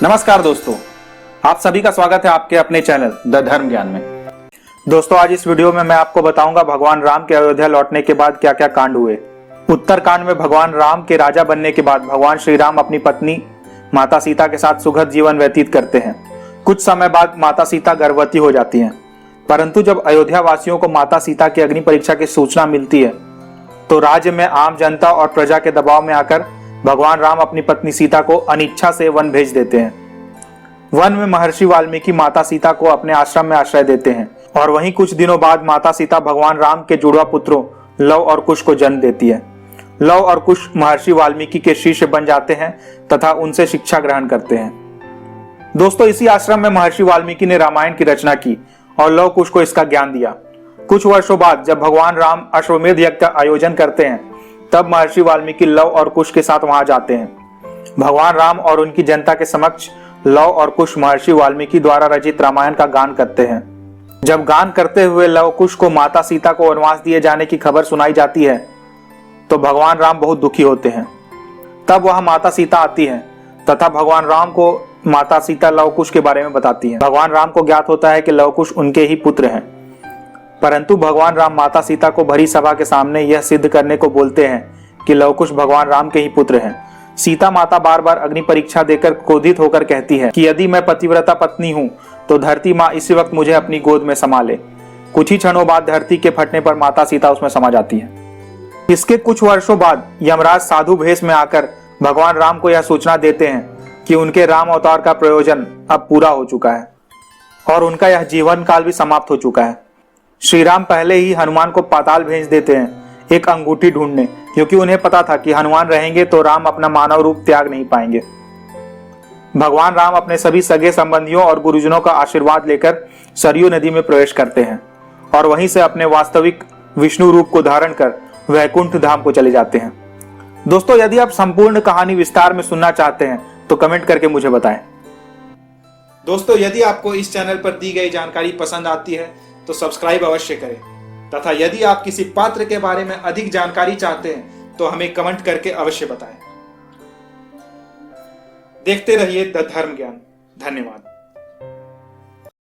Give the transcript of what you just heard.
नमस्कार दोस्तों, आप सभी का स्वागत है आपके अपने चैनल द धर्म ज्ञान में। दोस्तों, आज इस वीडियो में मैं आपको बताऊंगा भगवान राम के अयोध्या लौटने के बाद क्या क्या कांड हुए। उत्तर कांड में भगवान राम के राजा बनने के बाद भगवान श्री राम अपनी पत्नी माता सीता के साथ सुखद जीवन व्यतीत करते हैं। कुछ समय बाद माता सीता गर्भवती हो जाती हैं, परंतु जब अयोध्या वासियों को माता सीता की अग्नि परीक्षा की सूचना मिलती है तो राज्य में आम जनता और प्रजा के दबाव में आकर भगवान राम अपनी पत्नी सीता को अनिच्छा से वन भेज देते हैं। वन में महर्षि वाल्मीकि माता सीता को अपने आश्रम में आश्रय देते हैं और वहीं कुछ दिनों बाद माता सीता भगवान राम के जुड़वा पुत्रों लव और कुश को जन्म देती है। लव और कुश महर्षि वाल्मीकि के शिष्य बन जाते हैं तथा उनसे शिक्षा ग्रहण करते हैं। दोस्तों, इसी आश्रम में महर्षि वाल्मीकि ने रामायण की रचना की और लव कुश को इसका ज्ञान दिया। कुछ वर्षों बाद जब भगवान राम अश्वमेध यज्ञ का आयोजन करते हैं तब महर्षि वाल्मीकि लव और कुश के साथ वहां जाते हैं। भगवान राम और उनकी जनता के समक्ष लव और कुश महर्षि वाल्मीकि द्वारा रचित रामायण का गान करते हैं। जब गान करते हुए लव कुश को माता सीता को वनवास दिए जाने की खबर सुनाई जाती है तो भगवान राम बहुत दुखी होते हैं। तब वह माता सीता आती है तथा भगवान राम को माता सीता लव कुश के बारे में बताती है। भगवान राम को ज्ञात होता है कि लव कुश उनके ही पुत्र हैं, परंतु भगवान राम माता सीता को भरी सभा के सामने यह सिद्ध करने को बोलते हैं कि लव कुश भगवान राम के ही पुत्र हैं। सीता माता बार बार अग्नि परीक्षा देकर क्रोधित होकर कहती है कि यदि मैं पतिव्रता पत्नी हूं तो धरती माँ इसी वक्त मुझे अपनी गोद में समा ले। कुछ ही क्षणों बाद धरती के फटने पर माता सीता उसमें समा जाती है। इसके कुछ वर्षों बाद यमराज साधु भेष में आकर भगवान राम को यह सूचना देते हैं कि उनके राम अवतार का प्रयोजन अब पूरा हो चुका है और उनका यह जीवन काल भी समाप्त हो चुका है। श्री राम पहले ही हनुमान को पाताल भेज देते हैं एक अंगूठी ढूंढने, क्योंकि उन्हें पता था कि हनुमान रहेंगे तो राम अपना मानव रूप त्याग नहीं पाएंगे। भगवान राम अपने सभी सगे संबंधियों और गुरुजनों का आशीर्वाद लेकर सरयू नदी में प्रवेश करते हैं और वहीं से अपने वास्तविक विष्णु रूप को धारण कर वैकुंठ धाम को चले जाते हैं। दोस्तों, यदि आप संपूर्ण कहानी विस्तार में सुनना चाहते हैं तो कमेंट करके मुझे बताएं। दोस्तों, यदि आपको इस चैनल पर दी गई जानकारी पसंद आती है तो सब्सक्राइब अवश्य करें तथा यदि आप किसी पात्र के बारे में अधिक जानकारी चाहते हैं तो हमें कमेंट करके अवश्य बताएं। देखते रहिए द धर्म ज्ञान। धन्यवाद।